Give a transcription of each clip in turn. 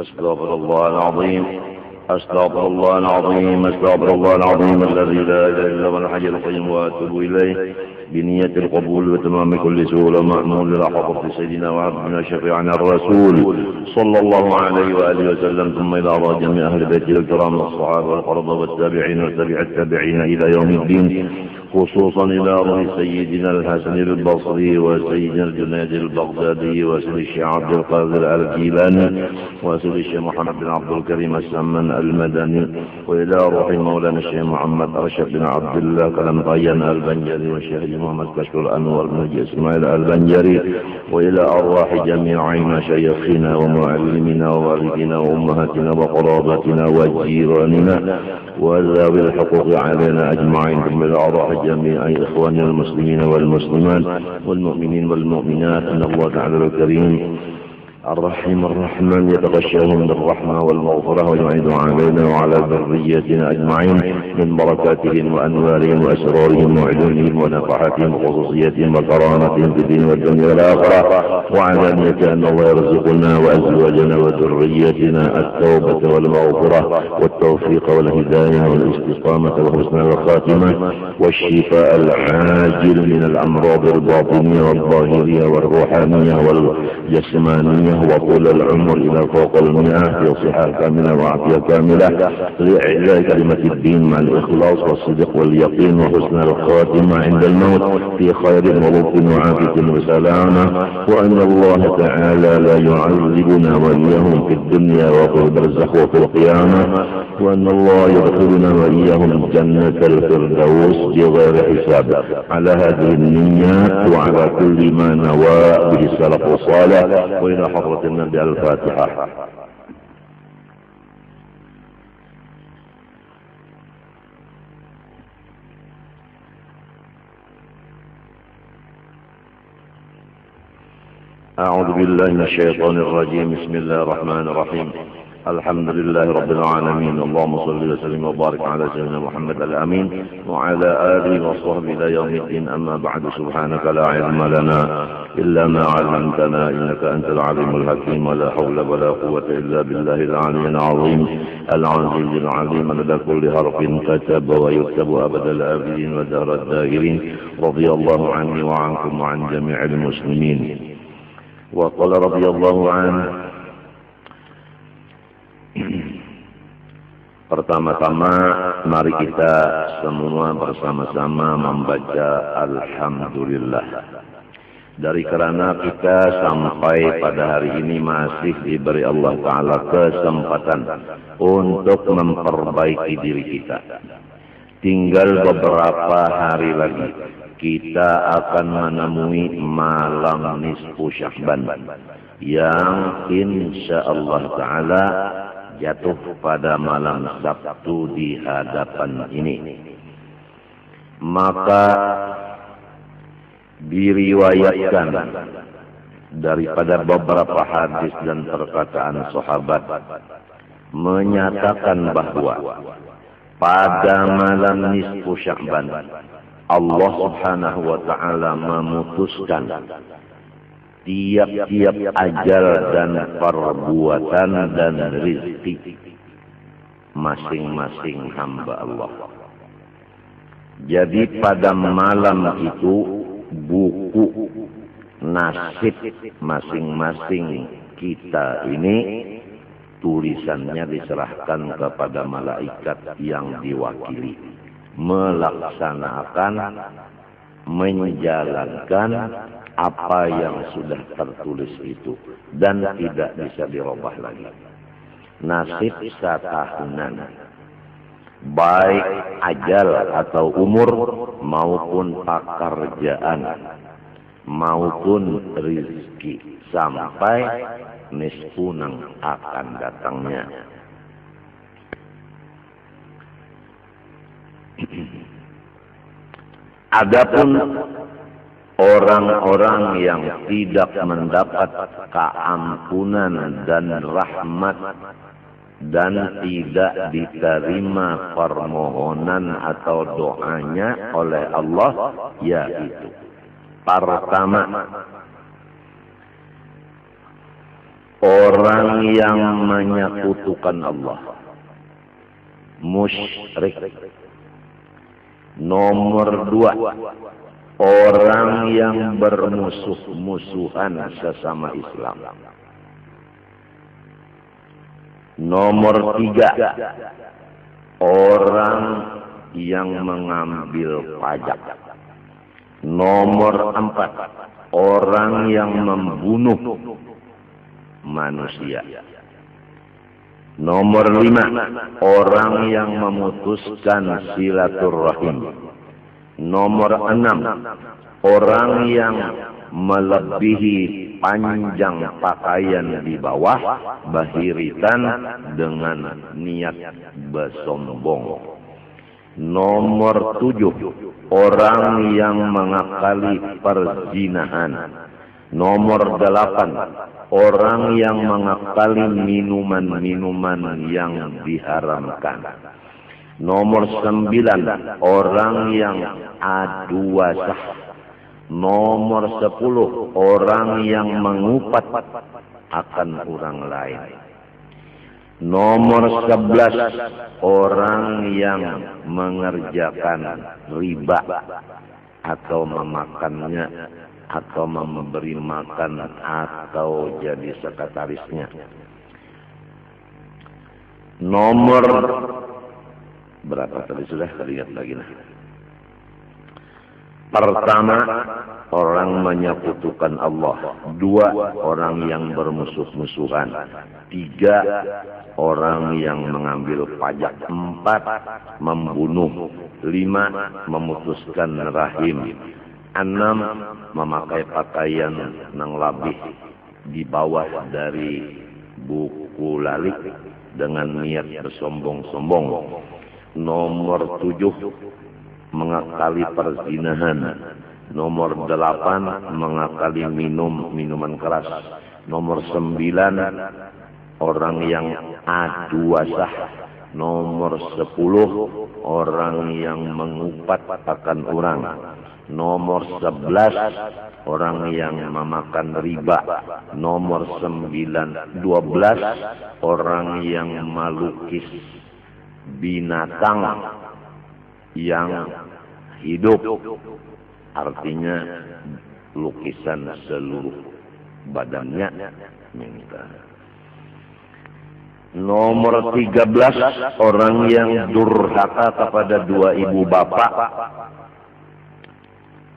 أستغفر الله العظيم أستغفر الله العظيم أستغفر الله العظيم الذي لا إله إلا هو الحي القيوم وأتوب إليه بنية القبول وتمام كل سهولة ومأمون للحضرة سيدنا وعبدنا شفيعنا الرسول صلى الله عليه وآله وسلم، ثم إلى أرواح جميع أهل بيته الكرام الصحابة والقرابة والتابعين وتابع التابعين إلى يوم الدين، خصوصا إلى روح سيدنا الحسن البصري وسيدنا الجنيد البغدادي وسيد الشيخ عبد القادر الجيلاني وسيد الشيخ محمد بن عبد الكريم السمن المدني، وإلى روح مولانا الشيخ محمد أرشد بن عبد الله كلمطين البنجري والشيخ محمد كشف الأنور بن إسماعيل البنجري، وإلى أرواح جميع مشايخنا ومعلمنا ووالدنا وأمهاتنا وقرابتنا وجيراننا وذوي الحقوق علينا أجمعين، ثم إلى أرواح جميع إخواننا المسلمين والمسلمات والمؤمنين والمؤمنات، أن الله تعالى الكريم الرحيم الرحمن يتغشاهم بالرحمة والمغفرة ويعيد علينا وعلى ذريتنا أجمعين من بركاتهم وأنوارهم وأسرارهم وعلومهم ونفحاتهم وخصوصياتهم وكرامتهم في الدين والدنيا والآخرة، وعلانية أن الله يرزقنا وأزواجنا وذريتنا التوبة والمغفرة والتوفيق والهداية والاستقامة وحسن الخاتمة والشفاء العاجل من الأمراض الباطنية والظاهرية والروحانية والجسمانية وطول العمر إلى فوق 100 في صحة كاملة وعافية كاملة، لإعلاء كلمة الدين مع الإخلاص والصدق واليقين وحسن الخاتمة عند الموت في خير ولطف وعافية وسلامة، وأن الله تعالى لا يعذبنا وإياهم في الدنيا وفي البرزخ وفي القيامة، وأن الله يدخلنا وإياهم جنة الفردوس بغير حساب. على هذه النيات وعلى كل ما نوى به السلف الصالح، وإلى حضرة النبي الفاتحة. أعوذ بالله من الشيطان الرجيم. بسم الله الرحمن الرحيم. الحمد لله رب العالمين، اللهم صل وسلم وبارك على سيدنا محمد الأمين وعلى آله وصحبه إلى يوم الدين. أما بعد، سبحانك لا علم لنا إلا ما علمتنا إنك أنت العليم الحكيم، ولا حول ولا قوة إلا بالله العلي العظيم العزيز العليم، لدى كل حرف كتب ويكتب أبد الآبدين ودهر الداهرين. رضي الله عني وعنكم وعن جميع المسلمين. وقال رضي الله عنه. Pertama-tama mari kita semua bersama-sama membaca Alhamdulillah. Dari kerana kita sampai pada hari ini masih diberi Allah Ta'ala kesempatan untuk memperbaiki diri kita. Tinggal beberapa hari lagi kita akan menemui malam nisfu Sya'ban yang insya Allah Ta'ala jatuh pada malam Sabtu di hadapan ini. Maka diriwayatkan daripada beberapa hadis dan perkataan sahabat menyatakan bahwa pada malam nisfu Sya'ban Allah Subhanahu wa Ta'ala memutuskan tiap-tiap ajal dan perbuatan dan rizki masing-masing hamba Allah. Jadi pada malam itu buku nasib masing-masing kita ini tulisannya diserahkan kepada malaikat yang diwakili melaksanakan, menjalankan apa yang sudah tertulis itu dan tidak bisa dirubah lagi. Nasib setahunan, baik ajal atau umur maupun pekerjaan maupun rizki sampai nisfunang akan datangnya. Adapun orang-orang yang tidak mendapat keampunan dan rahmat dan tidak diterima permohonan atau doanya oleh Allah, yaitu pertama orang yang menyekutukan Allah, musyrik. Nomor 2, orang yang bermusuh-musuhan sesama Islam. Nomor 3, orang yang mengambil pajak. Nomor 4, orang yang membunuh manusia. Nomor 5, orang yang memutuskan silaturahim. Nomor 6, orang yang melebihi panjang pakaian di bawah bahiritan dengan niat bersombong. Nomor 7, orang yang mengakali perzinahan. Nomor 8, orang yang mengakali minuman-minuman yang diharamkan. Nomor 9, orang yang adu wasah. Nomor 10, orang yang mengupat akan orang lain. Nomor 11, orang yang mengerjakan riba atau memakannya atau memberi makan atau jadi sekretarisnya. Nomor berapa tadi sudah lihat lagi nah. Pertama, orang menyekutukan Allah. 2, orang yang bermusuh-musuhan. 3, orang yang mengambil pajak. 4, membunuh. 5, memutuskan rahim. 6, memakai pakaian nang labih di bawah dari buku lalik dengan niat bersombong-sombong. Nomor 7, mengakali perzinahan. Nomor 8, mengakali minuman keras. Nomor 9, orang yang adu wasah. Nomor 10, orang yang mengupat akan orang. Nomor 11, orang yang memakan riba. Nomor 12, orang yang melukis binatang yang hidup, artinya lukisan seluruh badannya. Nomor 13, orang yang durhaka kepada 2 ibu bapak.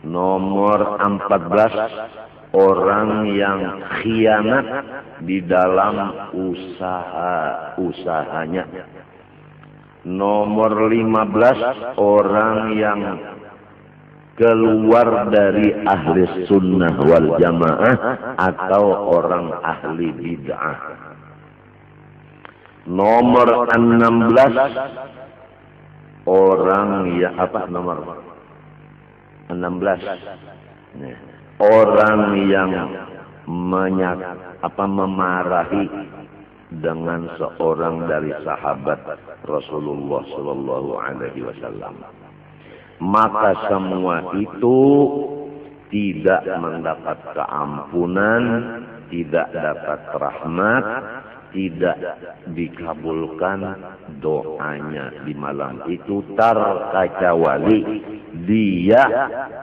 Nomor 14, orang yang khianat di dalam usahanya. Nomor 15, orang yang keluar dari ahli sunnah wal jamaah atau orang ahli bid'ah. Nomor 16, orang yang nomor 16, orang yang memarahi dengan seorang dari sahabat Rasulullah Sallallahu Alaihi Wasallam. Maka semua itu tidak mendapat keampunan, tidak dapat rahmat, tidak dikabulkan doanya di malam itu, terkecuali dia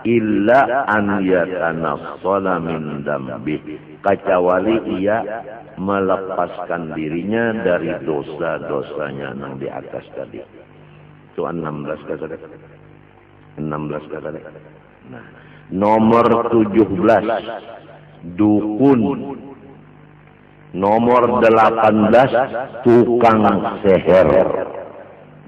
illa an yatanassala min dambi, kecuali ia melepaskan dirinya dari dosa-dosanya yang di atas tadi. Itu 16 kata. 16 kata. Nah, nomor 17, dukun. Nomor 18, tukang seher.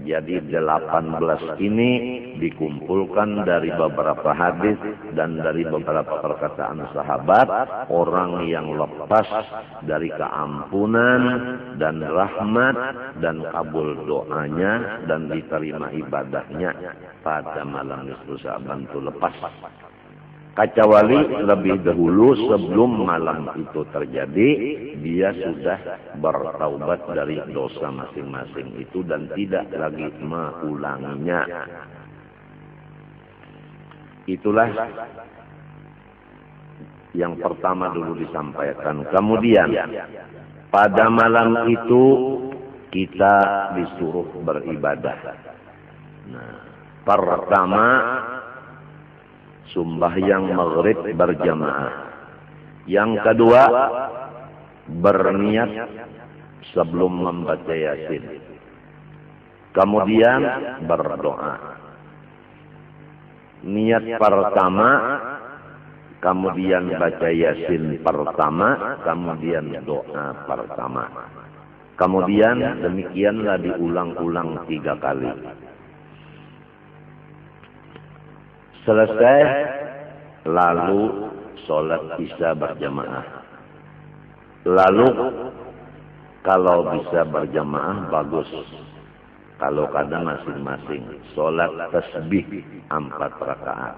Jadi 18 ini dikumpulkan dari beberapa hadis dan dari beberapa perkataan sahabat, orang yang lepas dari keampunan dan rahmat dan kabul doanya dan diterima ibadahnya pada malam nisfu Sya'ban itu lepas. Kecuali lebih dahulu sebelum malam itu terjadi, dia sudah bertaubat dari dosa masing-masing itu dan tidak lagi mengulanginya. Itulah Yang pertama dulu disampaikan. Kemudian pada malam itu kita disuruh beribadah. Nah, pertama sembahyang maghrib berjamaah. Yang kedua berniat sebelum membaca Yasin. Kemudian berdoa. Niat pertama, kemudian baca Yasin pertama, kemudian doa pertama. Kemudian demikianlah diulang-ulang 3 kali. Selesai, lalu sholat isya berjamaah. Lalu kalau bisa berjamaah bagus. Kalau kadang masing-masing sholat tasbih 4 rakaat.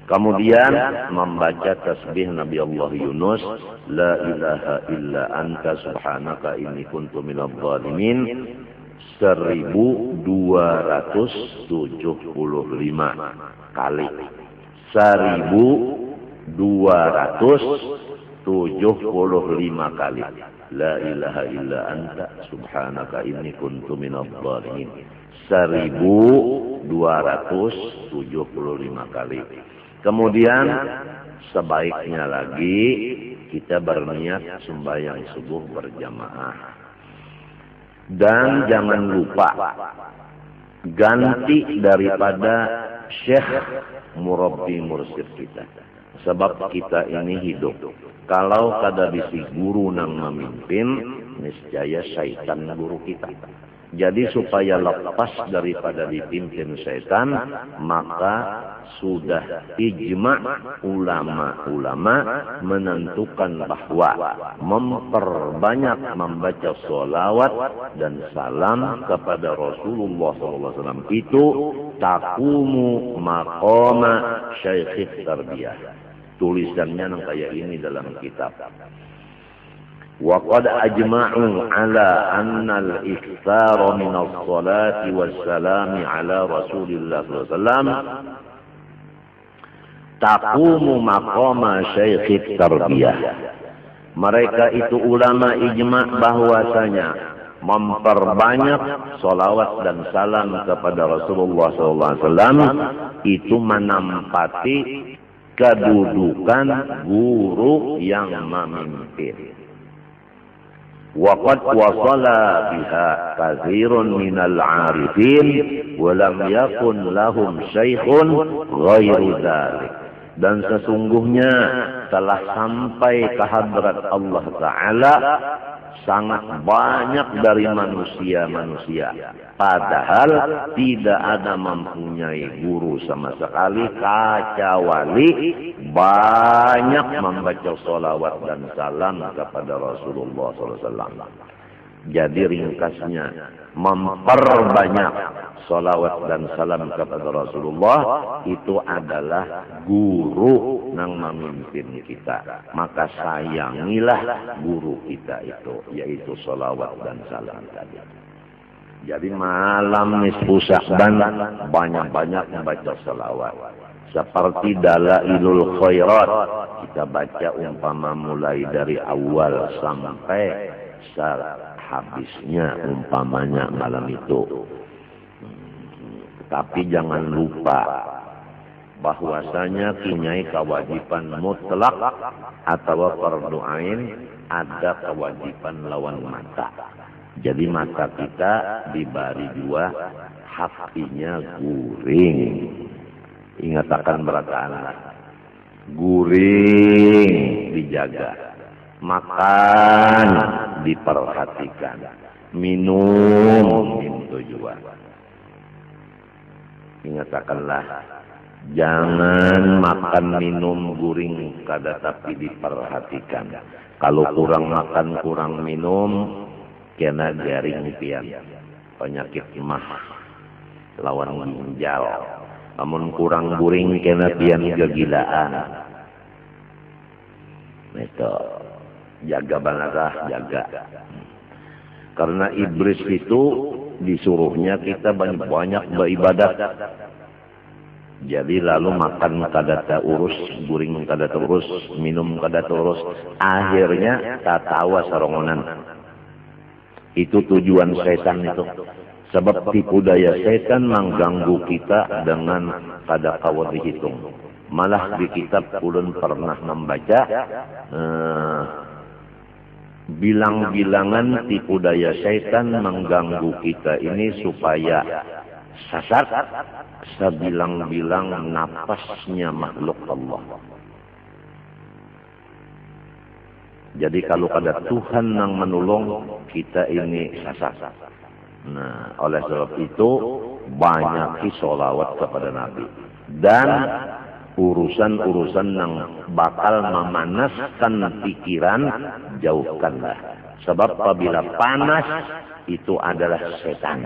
Kemudian membaca tasbih Nabi Allah Yunus, La ilaha illa anta subhanaka inni kuntu minadh dhalimin, 1275 kali. 1275 kali. La ilaha illa anta subhanaka inni kuntu minadh dhalimin. 1275 kali. Kemudian sebaiknya lagi kita berniat sembahyang subuh berjamaah. Dan jangan lupa ganti daripada syekh murabbi mursyid kita. Sebab kita ini hidup. Kalau kada bisi guru nang memimpin, niscaya syaitan guru kita. Jadi supaya lepas daripada dipimpin syaitan, maka sudah ijma ulama-ulama menentukan bahwa memperbanyak membaca sholawat dan salam kepada Rasulullah SAW itu takumu maqama syaikhit tarbiyah. Tulisannya nang kayak ini dalam kitab. وقد أجمعوا على أن الإكثار من الصلاة والسلام على رسول الله صلى الله عليه وسلم تقوم مقام شيخ التربية. Mereka itu ulama ijma bahwasanya memperbanyak salawat dan salam kepada Rasulullah SAW itu menempati kedudukan guru yang memimpin. وقد وصل بها كثير من العارفين ولم يكن لهم شيخ غير ذلك. Dan sesungguhnya telah sampai ke hadrat Allah Ta'ala sangat banyak dari manusia-manusia. Padahal tidak ada mempunyai guru sama sekali, kecuali banyak membaca sholawat dan salam kepada Rasulullah SAW. Jadi ringkasnya, memperbanyak sholawat dan salam kepada Rasulullah itu adalah guru yang memimpin kita. Maka sayangilah guru kita itu, yaitu sholawat dan salam tadi. Jadi malam nisfu Sya'ban banyak-banyak membaca sholawat. Seperti Dalailul Khairat, kita baca umpama mulai dari awal sampai habisnya umpamanya malam itu. Tapi jangan lupa bahwasanya punya kewajiban mutlak atau fardu ain, ada kewajiban lawan mata. Jadi mata kita dibari 2, hatinya guring. Ingat akan berataan guring dijaga. Makan diperhatikan, minum tujuan. Ingatkanlah, jangan makan minum guring kada tapi diperhatikan. Kalau kurang makan kurang minum, kena garing pian, penyakit mah lawan ginjal. Namun kurang guring kena pian kegilaan. Itu jaga bangetlah, jaga. Karena iblis itu disuruhnya kita banyak beribadah. Jadi lalu makan kada urus, guring kada urus, minum kada urus, akhirnya tatawa sarongonan. Itu tujuan setan itu. Sebab tipu daya setan mengganggu kita dengan kada kawat dihitung. Malah di kitab ulun pernah membaca bilang-bilangan tipu daya setan mengganggu kita ini supaya sasar sebilang-bilang napasnya makhluk Allah. Jadi kalau ada Tuhan yang menolong kita ini sasar. Nah, oleh sebab itu banyak sholawat kepada Nabi dan urusan-urusan yang bakal memanaskan pikiran jauhkanlah. Sebab apabila panas itu adalah setan.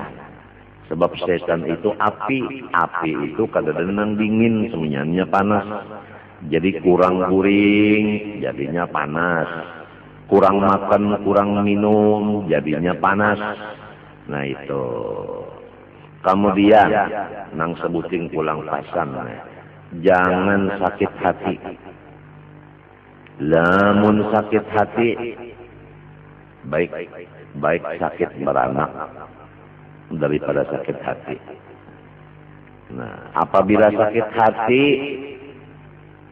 Sebab setan itu api itu kadang-kadang dingin, semuanya panas. Jadi kurang guring, jadinya panas. Kurang makan, kurang minum, jadinya panas. Nah itu. Kemudian, nang sebutin pulang pasan. Jangan sakit hati. Lamun sakit hati, baik sakit beranak daripada sakit hati. Nah, apabila sakit hati,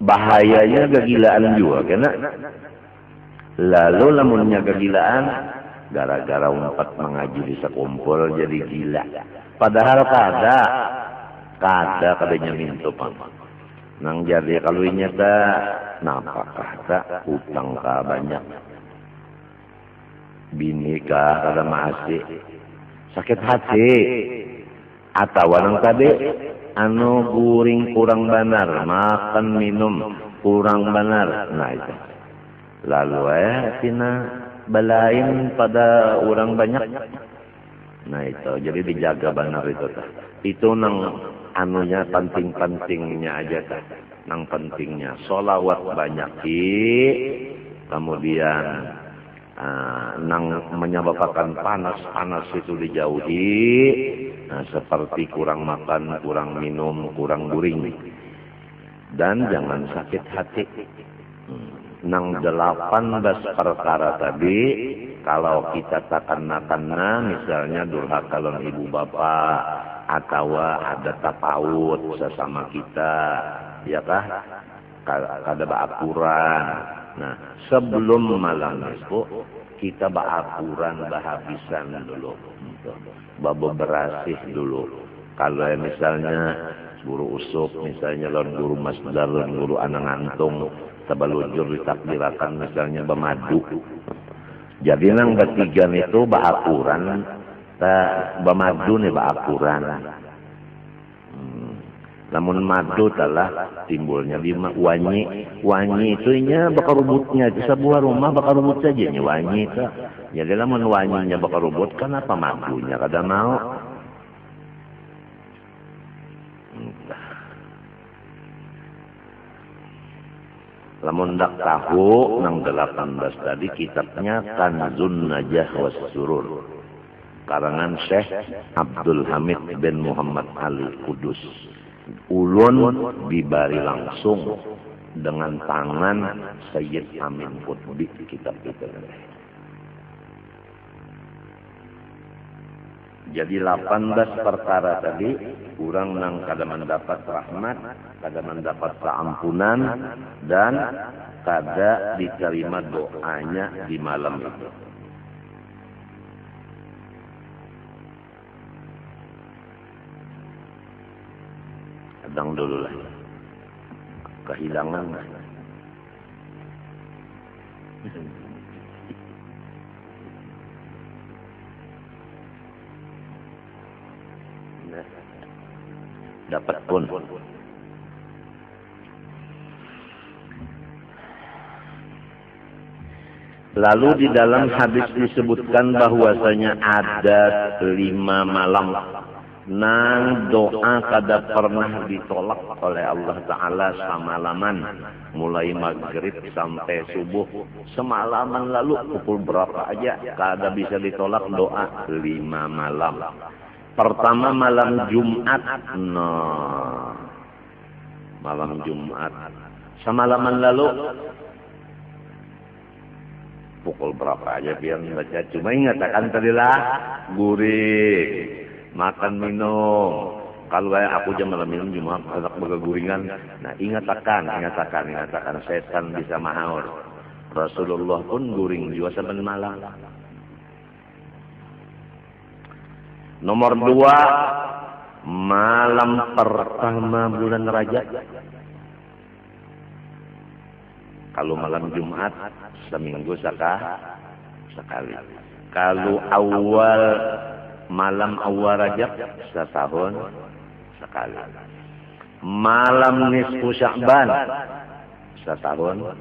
bahayanya kegilaan juga, kena. Lalu lamunnya kegilaan, gara-gara umpat mengaji di sekumpul jadi gila. Padahal kadanya mintu pang. Nang jadi kalau ini napakah tak utang ka banyak. Bini ka kada masih sakit hati atau nang tadi guring kurang benar, makan minum kurang benar. Nah itu lalu tina balain pada orang banyak. Nah itu jadi dijaga benar itu. Itu nang anunya pentingnya aja tak. Nang pentingnya sholawat banyak kemudian nang menyebabkan panas itu dijauhi, seperti kurang makan, kurang minum, kurang guring, dan jangan sakit hati. Nang 18 perkara tadi, kalau kita takkan-takkan misalnya durhaka lawan ibu bapak, atau ada tapaut sesama kita, ya kah? Kada baapuran. Nah, sebelum malam itu kita baapuran bahabisan dulu, berasih dulu. Kalau misalnya guru usuk, misalnya lawan guru masdar, lawan guru anang antung, sebalujur ditakdirakan misalnya bermadu. Jadi nang bertiga itu baapuran, bermadu nih baapuran. Namun madu telah timbulnya lima wanyi itu nya bakal rubutnya di sebuah rumah bakal rubut saja nya wanyi itu. Jadi namun wanyinya bakal rubut kenapa madunya kada mau? Lamun dak tahu nang 18 tadi kitabnya Kanzun Najah was Surur. Karangan Syekh Abdul Hamid bin Muhammad Ali Kudus. Ulun dibari langsung dengan tangan Sayyid Amin Qutbi kitab itu. Jadi 18 perkara tadi kurang nang kada mendapat rahmat, kada mendapat keampunan, dan kada diterima doanya di malam itu. Kadang dulu lah. Kehilangan lah. Dapat pun. Lalu di dalam hadis disebutkan bahwasanya ada 5 malam nang doa kada pernah ditolak oleh Allah Ta'ala semalaman, mulai maghrib sampai subuh, semalaman lalu pukul berapa aja kada bisa ditolak doa 5 malam. Pertama malam Jumat, malam Jumat. Semalaman lalu pukul berapa aja biar baca. Cuma ingat akan tadilah gurih, makan minum. Kalau kayak aku jam malam minum cuma anak berguringan. Nah ingat akan setan bisa mahaur. Rasulullah pun guring juga saben malam. Nomor 2, malam pertama bulan Rajab. Kalau malam Jumat seminggu sekali. Kalau malam awal Rajab setahun sekali. Malam nisfu Sya'ban setahun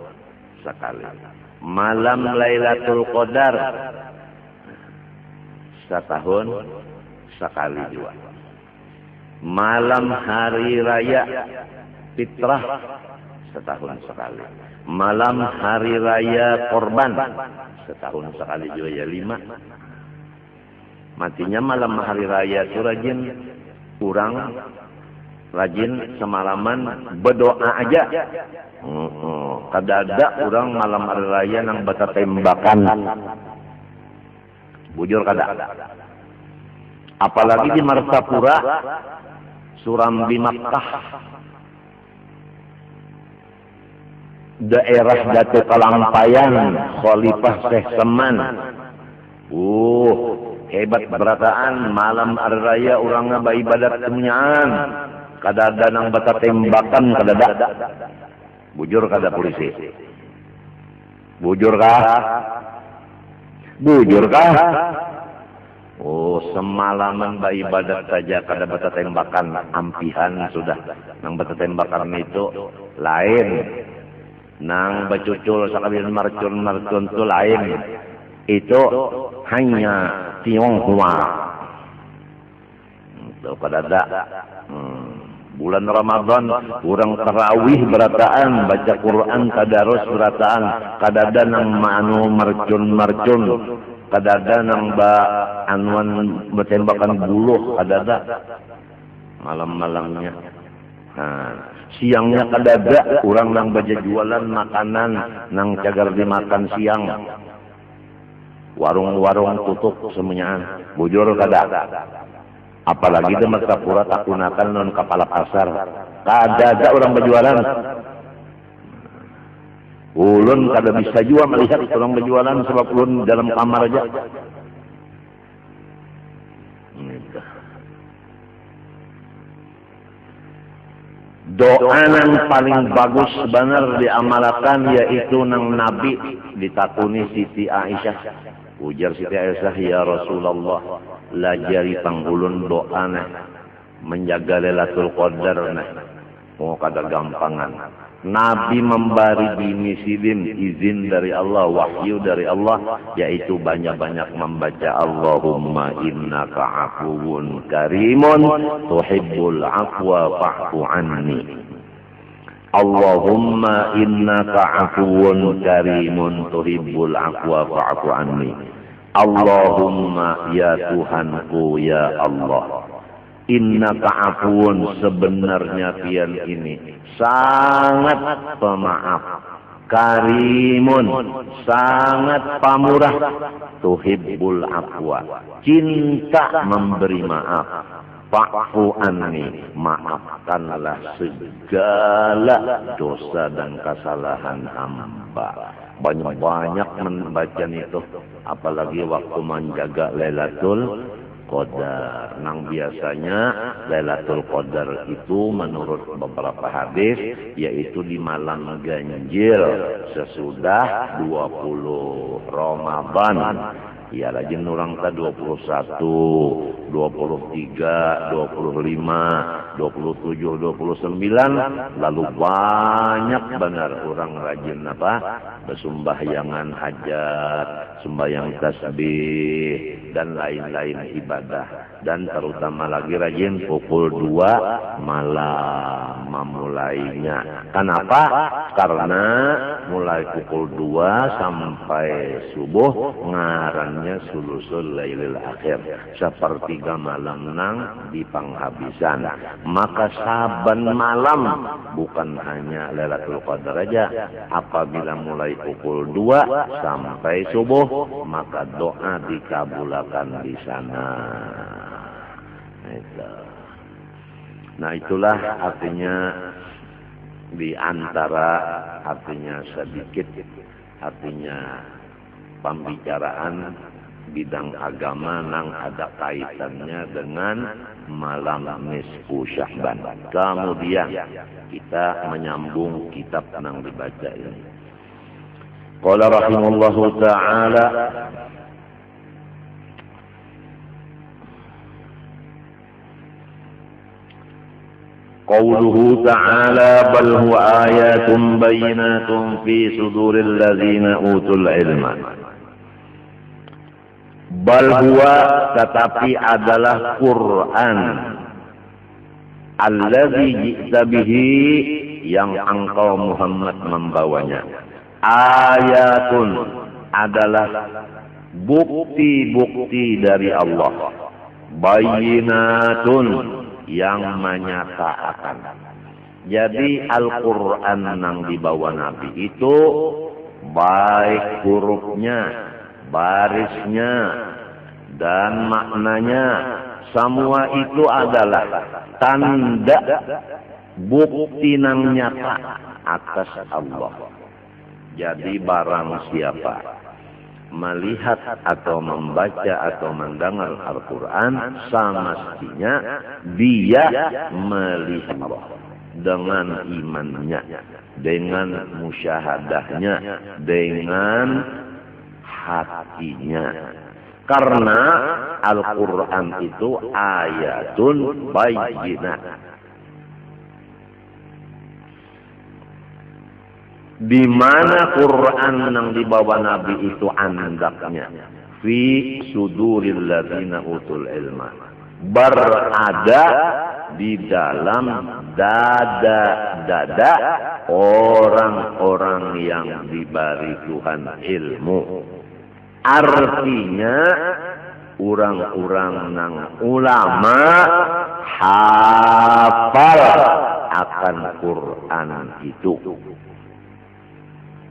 sekali. Malam Lailatul Qadar setahun sekali juga. Malam hari raya fitrah setahun sekali. Malam hari raya korban setahun sekali juga ya 5. Matinya malam hari raya itu rajin semalaman berdoa aja. Kadada orang malam hari raya nang bata tembakan. Bujur kada. Apalagi di Martapura, Surambi Makkah, daerah Datu Kalampayan, Khalifah Syekh Seman. Hebat berataan malam hari raya orangnya beribadat kemunyaan. Kadada nang bata tembakan kadada. Bujur kada polisi. Bujur kah? Semalaman beribadat saja kada bata tembakan ampihan sudah. Nang bata tembakan itu lain. Nang bacucul sakalian marcun itu lain. Itu hanya Tionghoa. Itu kadada. Bulan Ramadan kurang tarawih berataan, baca Quran tadarus berataan, kadada nang manu marcun, kadada nang anuan bertembakan buluh, kadada malam-malamnya. Siangnya kadada orang nang baca jualan makanan nang cagar dimakan siang. Warung-warung tutup semuanya. Bujur kadada. Apalagi di Martapura tak gunakan non kepala pasar. Kada orang berjualan. Ulun kada bisa juga melihat orang berjualan sebab ulun dalam kamar aja. Doa yang paling bagus benar diamalkan yaitu nang Nabi ditakuni Siti Aisyah. Ujar Siti Aisyah, ya Rasulullah, lajari panggulun doa menjaga Lailatul Qadar mau kada gampangan. Nabi memberi bini Sidin izin dari Allah, wahyu dari Allah, yaitu banyak-banyak membaca Allahumma innaka afuwun karimun tuhibbul afwa fa'fu anni. Allahumma innaka afuwun karimun tuhibbul afwa fa'fu anni. Allahumma ya Tuhanku ya Allah, innaka afuwun, sebenarnya pian ini sangat pemaaf, karimun, sangat pamurah, tuhibbul afwa, cinta memberi maaf, fa'fu anni, maafkanlah segala dosa dan kesalahan hamba. Banyak-banyak membaca itu, apalagi waktu menjaga Lailatul Qadar. Nang biasanya Lailatul Qadar itu menurut beberapa hadis yaitu di malam ganjil sesudah 20 Ramadan. Ya rajin orang ta 21, 23, 25, 27, 29, lalu banyak benar orang rajin bersembahyangan hajat, sembahyang tasbih dan lain-lain ibadah, dan terutama lagi rajin pukul 2 malam. memulainya. Kenapa? Karena mulai pukul 2 sampai subuh ngarannya sulusul lailil akhir, sepertiga malam nang di penghabisan. Maka saben malam, bukan hanya Lailatul Qadar aja, apabila mulai pukul 2 sampai subuh, maka doa dikabulkan di sana. Nah itulah artinya, di antara artinya sedikit artinya pembicaraan bidang agama nang ada kaitannya dengan malam nisfu Sya'ban. Kemudian kita menyambung kitab nang dibaca ini. Qala rahimahullahu ta'ala, qawluhu ta'ala bal huwa ayatun bayyinatun fi suduril ladzina utul ilma. Bal huwa, tetapi adalah Quran, alladzi ji'ta bihi, yang engkau Muhammad membawanya. Ayatun adalah bukti-bukti dari Allah. Bayyinatun, yang menyatakan. Jadi Al-Quran yang dibawa Nabi itu baik hurufnya, barisnya, dan maknanya, semua itu adalah tanda bukti yang nyata atas Allah. Jadi barang siapa melihat atau membaca atau mendengar Al-Quran, semestinya dia melihat Allah dengan imannya, dengan musyahadahnya, dengan hatinya. Karena Al-Quran itu ayatun bayyinah. Di mana Quran yang dibawa Nabi itu andaknya, fi suduril ladzina utul ilma, berada di dalam dada-dada orang-orang yang diberi Tuhan ilmu. Artinya orang-orang nang ulama hafal akan Quran itu.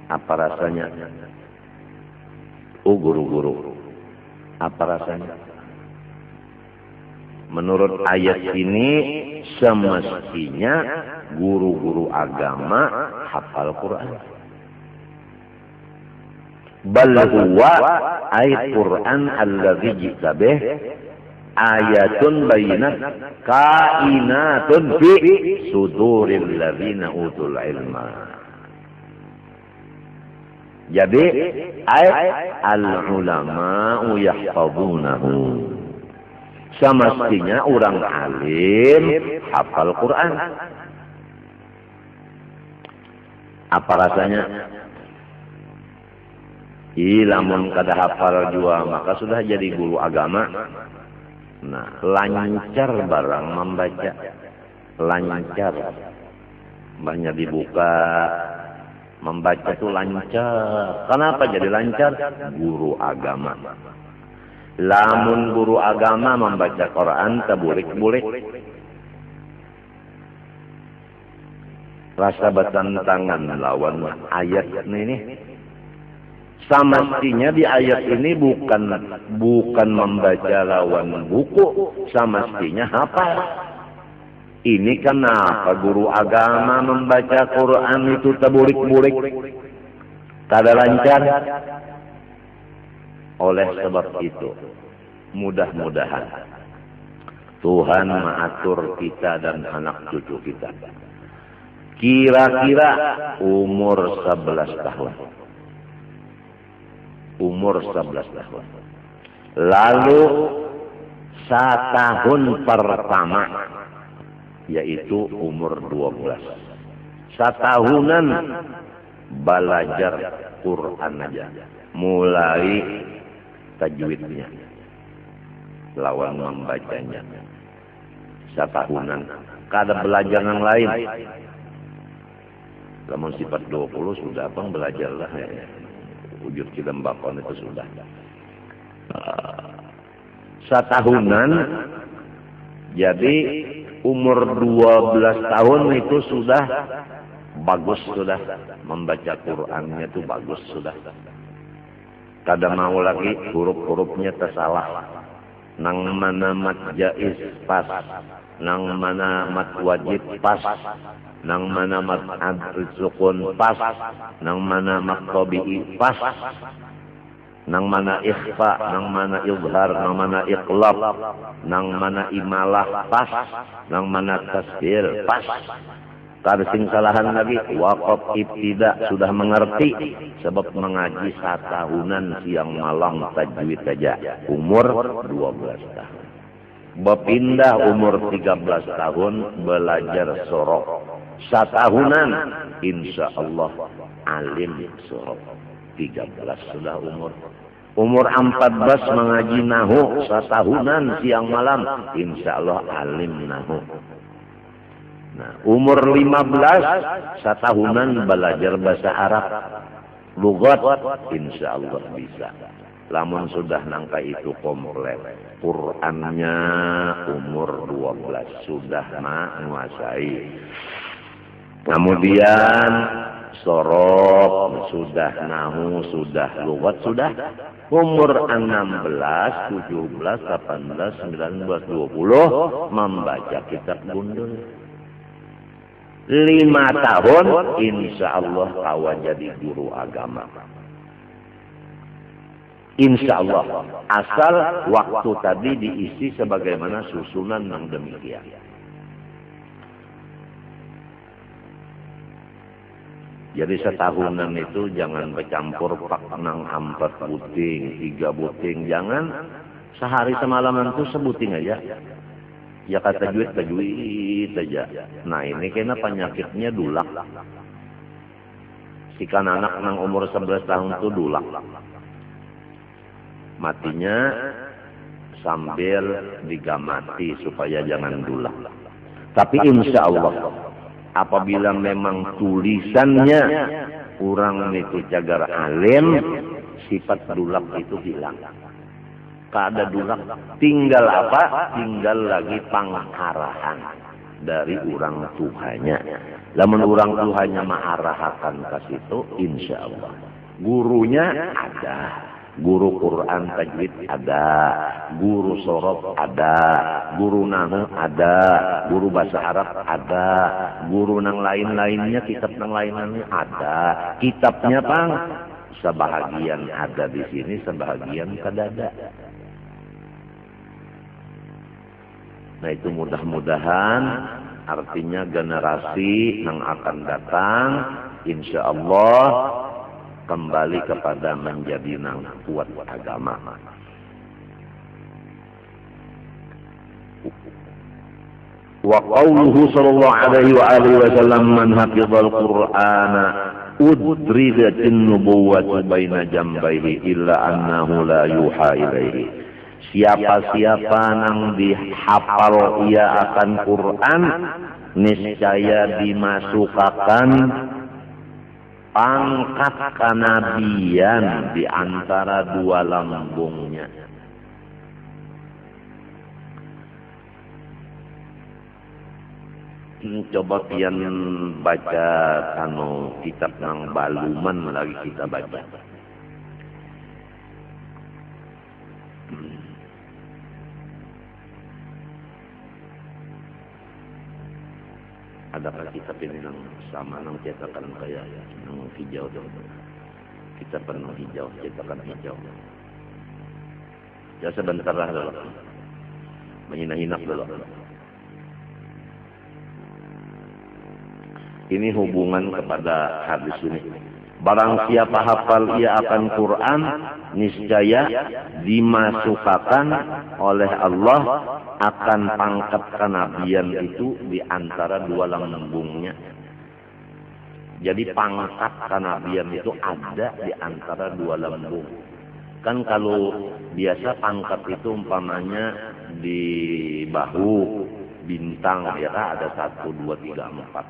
Apa rasanya? Oh guru-guru, apa rasanya? Menurut ayat ini semestinya guru-guru agama hafal Quran. Bal huwa ayat Quran alladzi ji'ta bih ayatun bayyinat kainatun fi suduril ladzina utul ilma. Jadi ayat al-ulama yahfazunahu, semestinya orang alim hafal Quran. Apa rasanya? Lamun kada hafal jua maka sudah jadi guru agama. Nah, lancar barang membaca, lancar, banyak dibuka. Membaca itu lancar. Kenapa jadi lancar? Guru agama. Lamun guru agama membaca Quran taburik-burik, rasa bertentangan lawan ayat ini. Semestinya di ayat ini bukan membaca lawan buku, semestinya hafal. Ini kenapa guru agama membaca Quran itu terburik-burik, kada lancar? Oleh sebab itu, mudah-mudahan Tuhan mengatur kita dan anak cucu kita. Kira-kira umur 11 tahun. Umur 11 tahun. Lalu setahun pertama, yaitu umur 12. Setahunan belajar Quran aja. Mulai tajwidnya, lawan membacanya. satahunan. Kada belajar yang lain. Lamun sifat 20 sudah bang belajarlah ya. Wujud Cidembakon itu sudah. Satahunan, jadi umur 12 tahun itu sudah bagus sudah. Membaca Qur'annya itu bagus sudah. Kada mau lagi huruf-hurufnya tersalah. Nang mana mat jaiz pas, nang mana mat wajib pas, nang mana mat sukun pas, nang mana mat tabi'i pas, nang mana ikhfa, nang mana izhar, nang mana iqlab, nang mana imalah pas, nang mana tasbir pas. Kada sing salahan lagi waqaf ibtida sudah mengerti sebab mengaji satahunan siang malam tajwid saja umur 12 tahun. Berpindah umur 13 tahun belajar sorok. Satahunan insyaallah alim sorok. 13 sudah umur. Umur 14 mengaji nahu satahunan siang malam insyaallah alim nahu. Nah, umur 15 satahunan belajar bahasa Arab lugat insyaallah bisa. Lamun sudah nangka itu komplit Qur'annya umur 12 sudah menguasai. Kemudian sorok sudah, nahu sudah, lugat sudah. Umur 16, 17, 18, 19, 20 membaca kitab gundul. 5 tahun insya Allah kawan jadi guru agama. Insya Allah asal waktu tadi diisi sebagaimana susunan yang demikian. Jadi setahunan itu jangan bercampur pak nang 4 buting, 3 buting, jangan sehari semalaman itu sebuting aja. Ya kata tajwid aja. Nah ini kena penyakitnya dulak. Si kan anak nang umur 11 tahun itu dulak. Matinya sambil digamati supaya jangan dulak. Tapi insya Allah apabila memang tulisannya orang itu jagar alim, sifat dulak itu hilang. Kada dulak, tinggal apa? Tinggal lagi pangarahan dari orang tuanya. Lamun orang tuanya mengarahakan ke situ, insya Allah. Gurunya ada, guru Quran tajwid ada, guru sorof ada, guru nahu ada, guru bahasa Arab ada, guru nang lain-lainnya, kitab nang lain-lainnya ada. Kitabnya pang sebahagian ada di sini, sebahagian kada ada. Nah itu mudah-mudahan artinya generasi yang akan datang insya Allah kembali kepada menjadi nang kuat agama. Wa qauluhu sallallahu alaihi wa alihi wasallam man hafizal qur'ana udridatin nubuwwatu baina jambaihi illa annahu la yuha ilaihi. Siapa-siapa nang dihafal ia akan Quran, niscaya dimasukkan pangkat kenabian di antara dua lambungnya. Coba pian baca kitab nang baluman lagi kita baca. Adakah kitab ini yang sama yang cetakan kayak yang hijau itu? Kitab penuh hijau, cetakan hijau. Ya sebentar lah dulu. Menyinak dulu. Ini hubungan kepada hadis ini. Barang siapa hafal ia akan Quran, niscaya dimasukkan oleh Allah akan pangkat kenabian itu di antara dua lambungnya. Jadi pangkat kenabian itu ada di antara dua lambung. Kan kalau biasa pangkat itu umpamanya di bahu, bintang ya kan, ada 1, 2, 3, 4.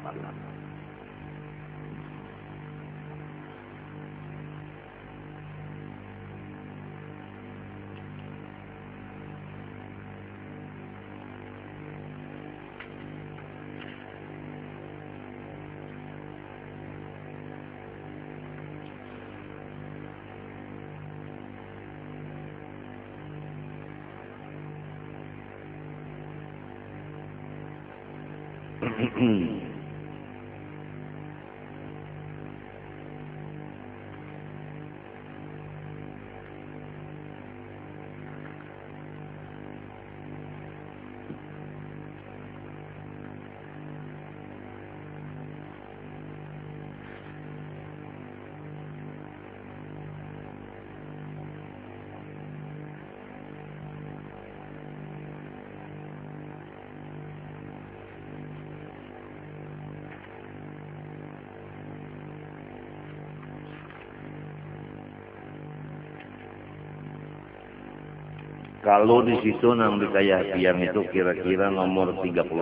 Kalau di situ nang di Kayapian itu kira-kira nomor 36.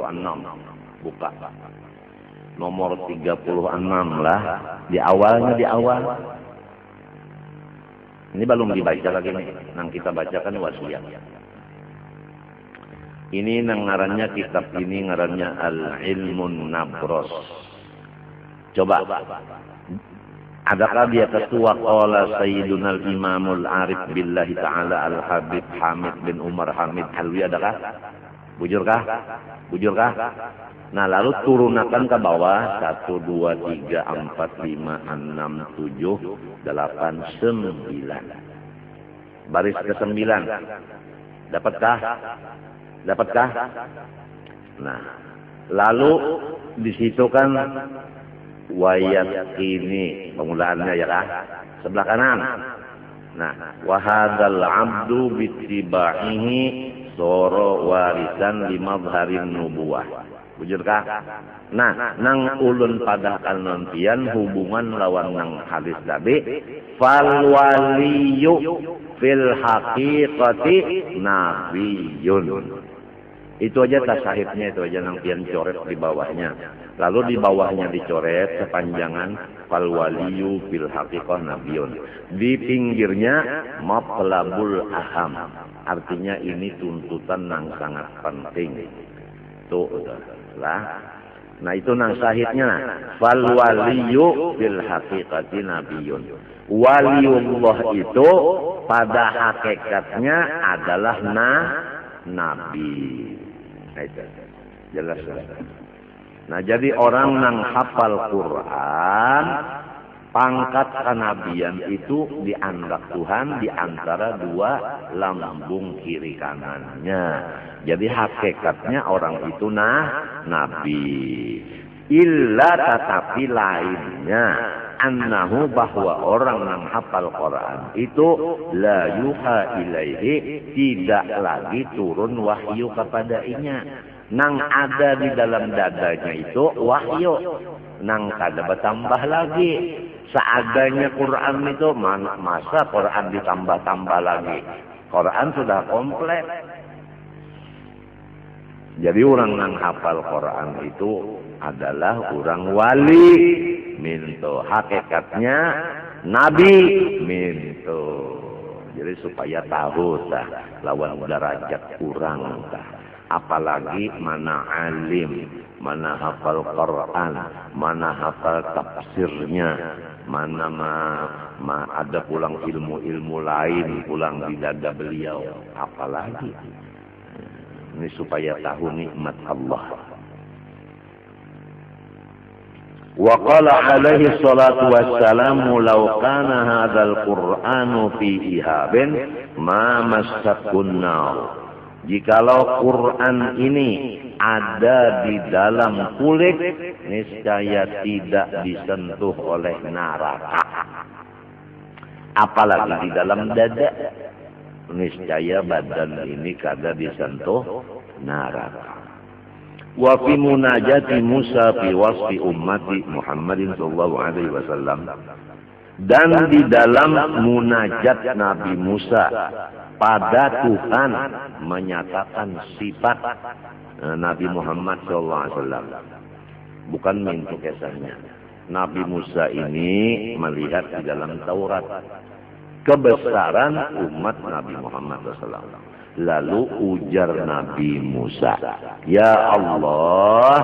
Buka. Nomor 36 lah. Di awalnya di awal. Ini belum dibaca lagi nih. Nang kita bacakan wasiat. Ini nang ngarannya kitab ini ngarannya Al-Ilmun Nabros. Coba. Adakah dia ketua qala Sayyiduna al-Imamul Arif billahi ta'ala al-Habib Hamid bin Umar Hamid Halwi, adakah? Bujurkah? Bujurkah? Nah lalu turunakan ke bawah 1, 2, 3, 4, 5, 6, 7, 8, 9. Baris ke-9. Dapatkah? Dapatkah? Nah lalu di situ kan wayat ini pengulaannya ya kan sebelah kanan. Nah wahadal abdu bitibaihi soro warisan limadharin nubuwah. Bujurkah? Nah nang ulun pada kanontian hubungan lawan nang hadis tadi fal waliyu fil haqiqati nabiyun. Itu aja tasahifnya, itu aja nang pian coret di bawahnya. Lalu di bawahnya dicoret sepanjangan fal waliyu fil haqiqah nabiyun. Di pinggirnya matlabul aham. Artinya ini tuntutan yang sangat penting. Tuh lah. Nah itu nang sahihnya fal waliyu fil haqiqati nabiyun. Waliullah itu pada hakikatnya adalah nabi. Nah, itu jelas. Nah jadi orang nang hafal Quran, pangkat kenabian itu dianggap Tuhan di antara dua lambung kiri kanannya. Jadi hakikatnya orang itu nabi. Illa tetapi lainnya annahu bahwa orang yang hafal Quran itu la yuha ilaihi, tidak lagi turun wahyu kepadanya. Nang ada di dalam dadanya itu wahyu, nang kada bertambah lagi. Seadanya Quran itu masa Quran ditambah-tambah lagi. Quran sudah komplit. Jadi orang yang hafal Quran itu adalah orang wali minto, hakikatnya nabi minto. Jadi supaya tahu tah lawan derajat kurang tah. Apalagi mana alim, mana hafal Quran, mana hafal tafsirnya, mana ada pulang ilmu-ilmu lain pulang di dada beliau. Apalagi ini supaya tahu nikmat Allah. Wa qala alaihi salatu wassalamu law kana hadzal qur'anu fi ihabin ma massakun nar. Jikalau Quran ini ada di dalam kulit, niscaya tidak disentuh oleh neraka. Apalagi di dalam dada, niscaya badan ini kada disentuh neraka. Wa fi munajati Musa fi wasfi ummati Muhammadin sallallahu alaihi wasallam, dan di dalam munajat Nabi Musa pada Tuhan menyatakan sifat Nabi Muhammad SAW. Bukan mintu kisahnya. Nabi Musa ini melihat di dalam Taurat kebesaran umat Nabi Muhammad SAW. Lalu ujar Nabi Musa, "Ya Allah,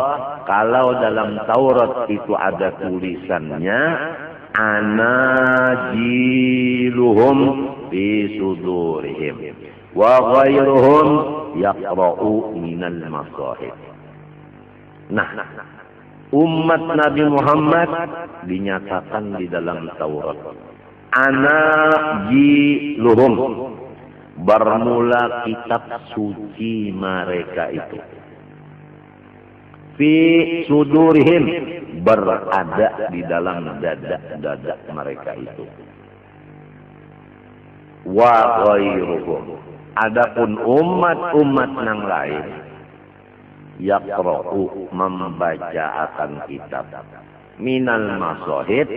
kalau dalam Taurat itu ada tulisannya, anajiluhum fi sudurihim wa ghairuhum yaqra'u minal masahib." Nah, umat Nabi Muhammad dinyatakan di dalam Taurat, anajiluhum, bermula kitab suci mereka itu. Fi sudurihim, berada di dalam dada mereka itu. Wa ghairuhum, adapun umat-umat yang lain, yaqra'u, membaca akan kitab, minal masahib,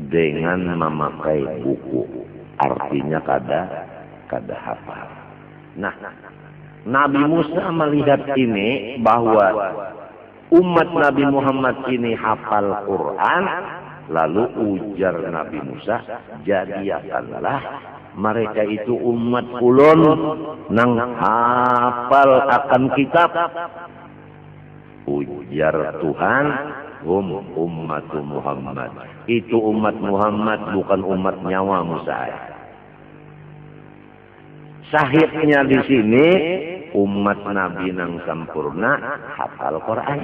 dengan memakai buku, artinya kada hafal. Nah, Nabi Musa melihat ini bahwa umat Nabi Muhammad ini hafal Quran, lalu ujar Nabi Musa, jadikanlah mereka itu umat ulun nang hafal akan kitab. Ujar Tuhan, umat Muhammad. Itu umat Muhammad, bukan umat nyawa Musa. Sahihnya di sini umat Nabi nang sempurna hafal Quran.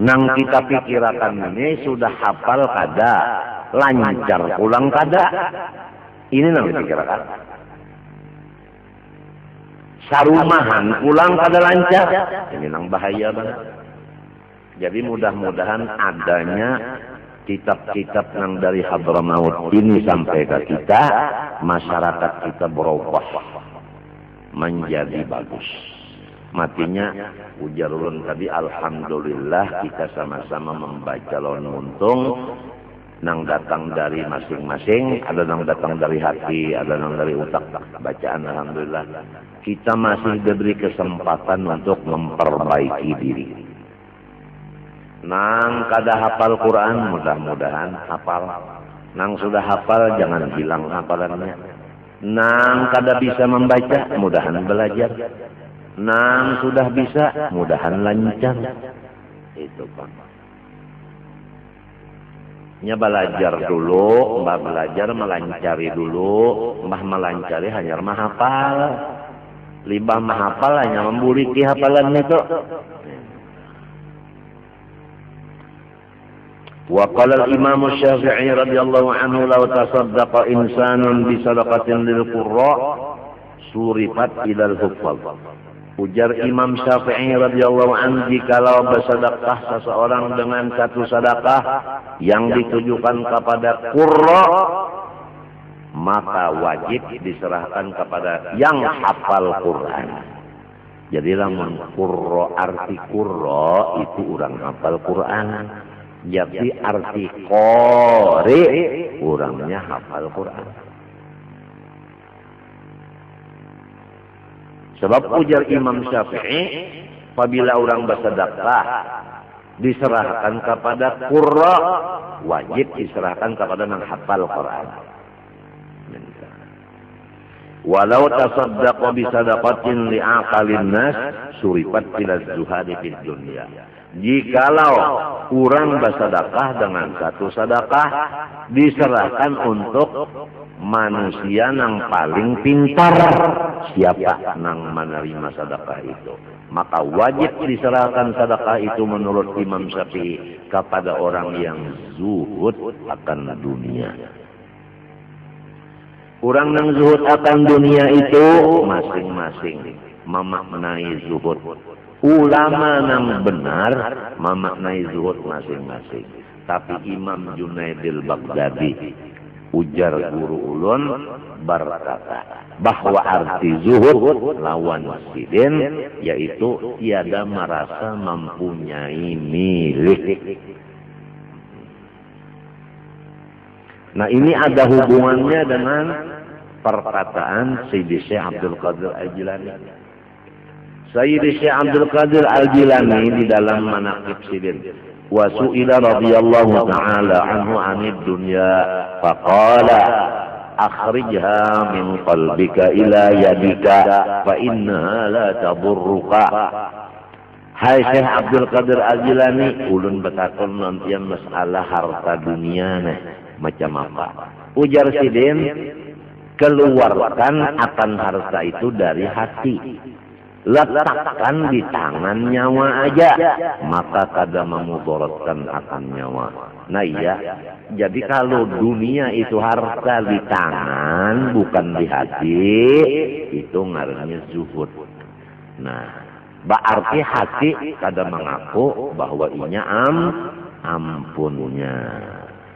Nang kita pikirkan ini sudah hafal kada, lancar pulang kada. Ini nang dipikirkan. Sarumahan pulang kada lancar. Ini nang bahaya banget. Jadi mudah-mudahan adanya kitab-kitab yang dari Hadramaut ini sampai ke kita, masyarakat kita berubah menjadi bagus. Matinya ujar ulun tadi, alhamdulillah kita sama-sama membaca lawan untung nang datang dari masing-masing, ada nang datang dari hati, ada nang dari utak bacaan. Alhamdulillah kita masih diberi kesempatan untuk memperbaiki diri. Nang kada hafal Quran, mudah-mudahan hafal. Nang sudah hafal, jangan hilang hafalannya. Nang kada bisa membaca, mudahan belajar. Nang sudah bisa, mudahan lancar. Itu Pak. Nya belajar dulu, mbah belajar melancari dulu, mbah melancari hanya mahafal. Libah mahafal hanya memburiki hafalan itu. Wa qala al-Imam Syafi'i radhiyallahu anhu, law tasaddaqa insanun bi sadaqatin lil qurra surifat ila al-huffaz. Ujar Imam Syafi'i radhiyallahu anhu, jikalau bersedekah seseorang dengan satu sedekah yang ditujukan kepada qurra, maka wajib diserahkan kepada yang hafal Quran. Jadi lamun qurra, arti qurra itu orang hafal Quran. Jadi arti qori, orangnya hafal Quran. Sebab ujar Imam Syafi'i, apabila orang bersedekah diserahkan kepada qurra, wajib diserahkan kepada yang hafal Quran. Walau tasaddaqa bi sadaqatin li aqalin nas surifat ila zuhadi fid dunya. Jikalau orang bersedekah dengan satu sedekah diserahkan untuk manusia yang paling pintar, siapa nang menerima sedekah itu, maka wajib diserahkan sedekah itu menurut Imam Syafi'i kepada orang yang zuhud akan dunia. Orang yang zuhud akan dunia itu masing-masing memaknai zuhud. Ulama yang benar memaknai zuhud masing-masing. Tapi Imam Junaidil Baghdadi, ujar guru ulun, berkata bahwa arti zuhud lawan sidin, yaitu tiada merasa mempunyai milik. Nah, ini ada hubungannya dengan perkataan Sayyidi Syekh Abdul Qadir Al-Jilani. Sayyidi Syekh Abdul Qadir Al-Jilani di dalam Manaqib Sidin, wa su'ila radhiyallahu ta'ala anhu 'anid dunya faqala akhrijha min qalbika ila yadika fa innaha la tadurruka. Hai Syekh Abdul Qadir Al-Jilani, ulun betakon nantian masalah harta dunia nih macam apa. Ujar Sidin, keluarkan akan harta itu dari hati, letakkan di tangan nyawa aja, maka kada memudaratkan akan nyawa. Nah iya, jadi kalau dunia itu harta di tangan bukan di hati, itu ngarannya zuhud. Nah, berarti hati kada mengaku bahwa inya ampunnya.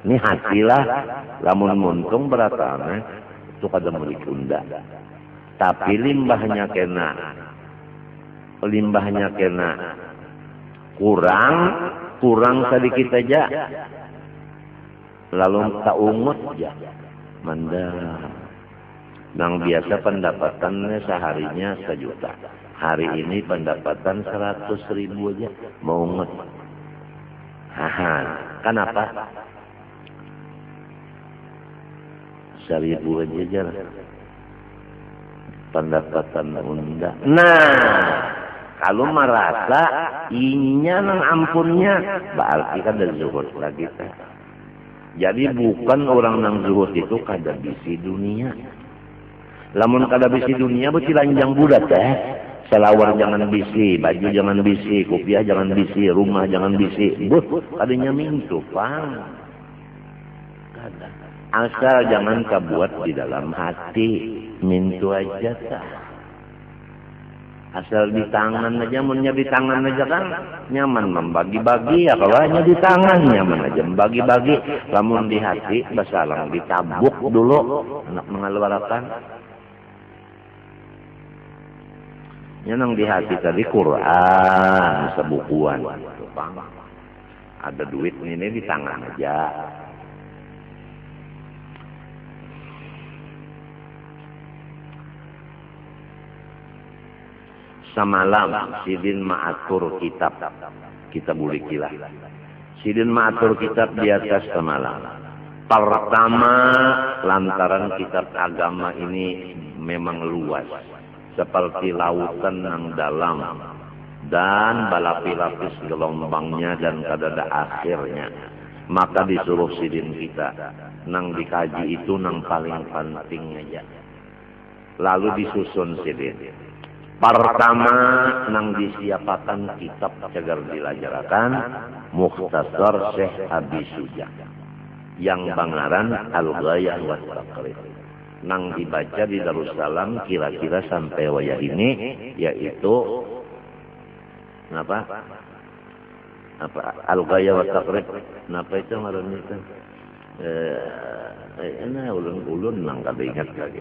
Ini hatilah, lamun muntung beratane itu kada meuli unda. Tapi limbahnya kena kurang sedikit aja, lalu tak ungut aja mandar. Nang biasa pendapatannya seharinya 1 juta, hari ini pendapatan 100.000 aja mau ungut. Kenapa? 1.000 aja pendapatan unda. Nah, kalau merasa inya nang ampunnya, berarti kan dari zuhud lagi. Jadi bukan orang nang zuhud itu kada bisi dunia. Lamun kada bisi dunia berarti lanjang bulat selawar jangan bisi, baju jangan bisi, kopiah jangan bisi, rumah jangan bisi. Kadanya mintu pang. Kada. Asal jangan kabuat di dalam hati, mintu aja tak. Asal di tangan aja, munnya di tangan aja kan nyaman membagi-bagi ya, kalau hanya di tangan nyaman aja membagi-bagi. Lamun di hati basalang ditabuk dulu anak mengeluarkan. Nang di hati tadi Quran sebukuan, ada duit ini di tangan aja. Samalam Sidin ma'atur kitab, kita bulikilah. Sidin ma'atur kitab di atas semalam. Pertama, lantaran kitab agama ini memang luas, seperti lautan yang dalam dan balapis-lapis gelombangnya dan kadada akhirnya. Maka disuruh Sidin kita nang dikaji itu nang paling penting aja. Lalu disusun Sidin. Pertama nang disiapakan kitab cagar dilajarakan Mukhtasar Syekh Abi Suja yang bangaran Al-Ghayah wa Taqrib. Nang dibaca di Darussalam kira-kira sampai waya ini, yaitu apa Al-Ghayah wa Taqrib. Napa itu ngaranna itu? Ulun nang kada ingat lagi.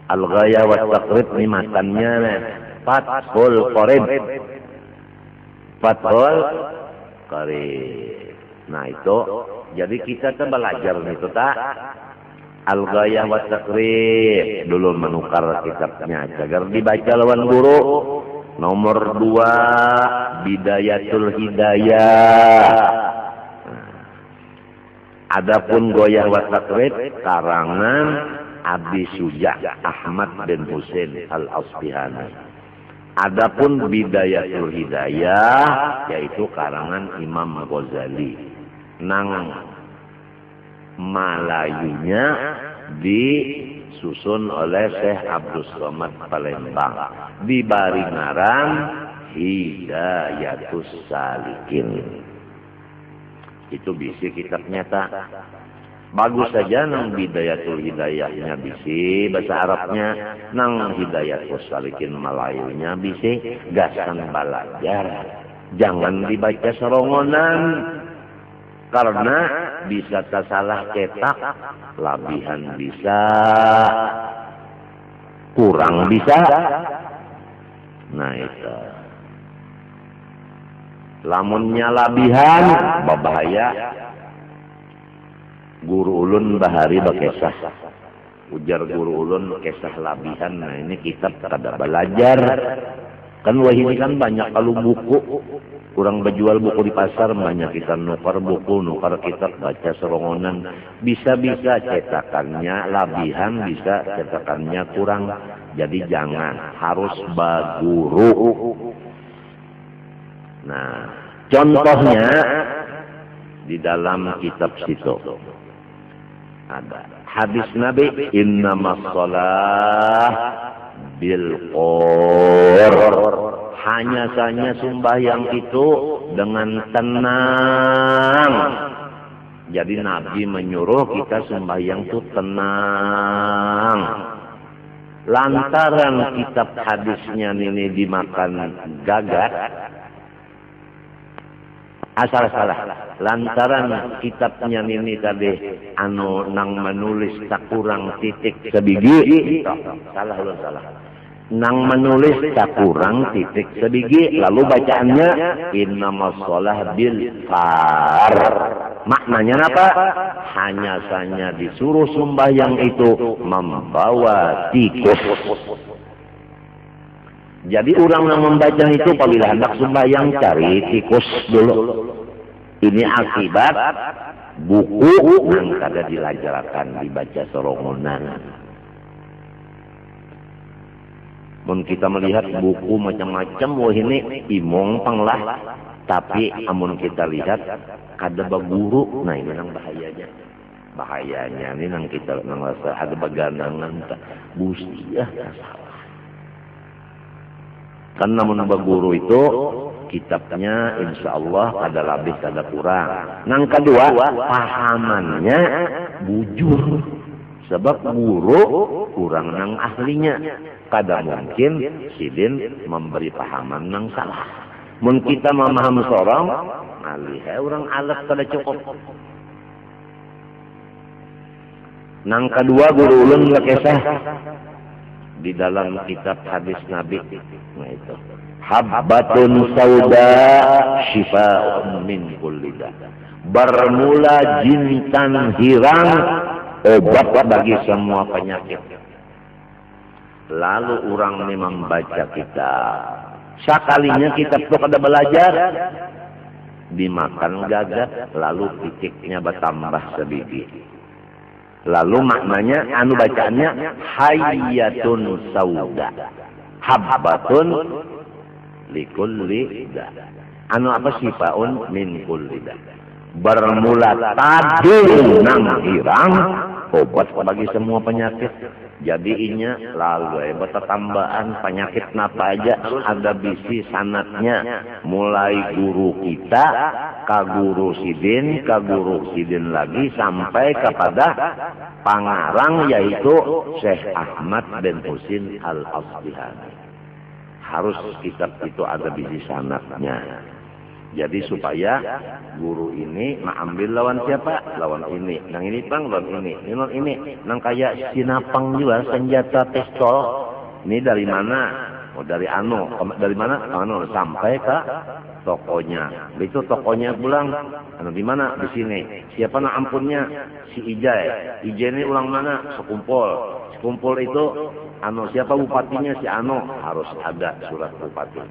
Al-Ghayah wa Taqrib ini matannya Fathul Qorib. Fathul Qorib. Nah itu, jadi kita tuh belajar itu tak Al-Ghayah wa Taqrib dulu menukar kitabnya agar dibaca lawan guru. Nomor 2 Bidayatul Hidayah. Adapun Ghayah wa Taqrib karangan Abi Suja Ahmad bin Husain Al-Asbihani. Adapun Bidayatul Hidayah yaitu karangan Imam Ghazali. Nang Malayunya disusun oleh Syekh Abdul Somad Palembang. Dibari ngaran Hidayatus Salikin. Itu bisi kitabnya tak. Bagus saja nang Bidayatul Hidayahnya bisi bahasa Arabnya, nang Hidayatus Salikin Malayunya bisi, gasan belajar. Jangan dibaca serongonan karena bisa tersalah cetak, labihan bisa, kurang bisa. Nah itu. Lamunnya labihan babahaya. Guru ulun bahari bakesah Ujar guru ulun kisah labihan. Nah ini kitab kada belajar. Kan wah ini kan banyak kalau buku. Kurang berjual buku di pasar, banyak kita nukar buku, nukar kitab, baca serongonan. Bisa-bisa cetakannya labihan, bisa cetakannya kurang. Jadi jangan, harus baguru. Nah, contohnya di dalam kitab situ ada hadis Nabi, innamas shalah bil qur. Hanya saja sembahyang itu dengan tenang. Jadi Nabi menyuruh kita sembahyang itu tenang. Lantaran kitab hadisnya ini dimakan gagak. Salah. Lantaran kitabnya ini tadi nang menulis tak kurang titik sebiji. Salah. Nang menulis tak kurang titik sebiji, lalu bacaannya innamas shalah bil far. Maknanya apa? Hanya saja disuruh sembahyang itu membawa tikus. Jadi orang yang membaca itu apabila hendak sembahyang cari tikus dulu. Ini akibat buku yang kada dilajarkan dibaca serongonan. Mun kita melihat buku macam-macam, wah ini imong panglah. Tapi amun kita lihat kada baguru, nah ini nang bahayanya. Bahayanya ini nang kita nang rasa ada bagandangan busti ya salah. Karena mun baguru itu kitabnya insya Allah kada lebih kada kurang. Nang kedua pahamannya bujur. Sebab guru kurang nang ahlinya. Kada mungkin sidin memberi pahaman nang salah. Mun kita memaham sorong, alih orang alat kada cukup. Nang kedua guru ulun lekesah di dalam kitab hadis Nabi. Nah itu. Habbatun sauda syifa'un min kulli da. Bermula jintan hirang, obat bagi semua penyakit. Lalu orang ini membaca kitab. Sekalinya kitab itu kada belajar, dimakan gagak, lalu titiknya bertambah sebiji. Lalu maknanya, bacaannya hayyatun sauda, habbatun likulli da. Apa sifaun min kulli da. Bermula tadi nang hirang, obat bagi semua penyakit. Jadi inya lalu tambahan penyakit napa aja ada bisi sanatnya, mulai guru kita ka guru sidin lagi sampai kepada pangarang yaitu Syekh Ahmad bin Husin Al-Asbihani. Harus kitab itu ada bisi sanatnya. Jadi supaya guru ini mengambil lawan siapa? Lawan ini. Nang ini bang, lawan ini. Lawan ini. Nang kayak sinapang juga senjata pistol. Ini dari mana? Oh dari dari mana? Sampai ke tokonya. Itu tokonya pulang. Di mana? Di sini. Siapa nak ampunnya? Si Ijai. Ijai ini ulang mana? Sekumpul. Sekumpul itu siapa bupatinya? Si harus ada surat bupati.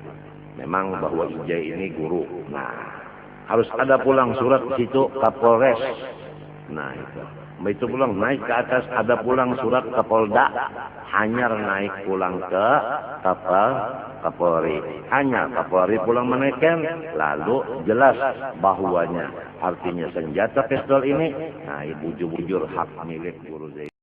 Memang bahwa Ijai ini guru. Nah, harus ada pulang surat di situ Kapolres. Nah, itu pulang naik ke atas ada pulang surat Kapolda. Hanyar naik pulang ke Kapolri. Hanya Kapolri pulang menaikkan. Lalu jelas bahwanya artinya senjata pistol ini. Nah, bujur-bujur hak milik guru Zaid.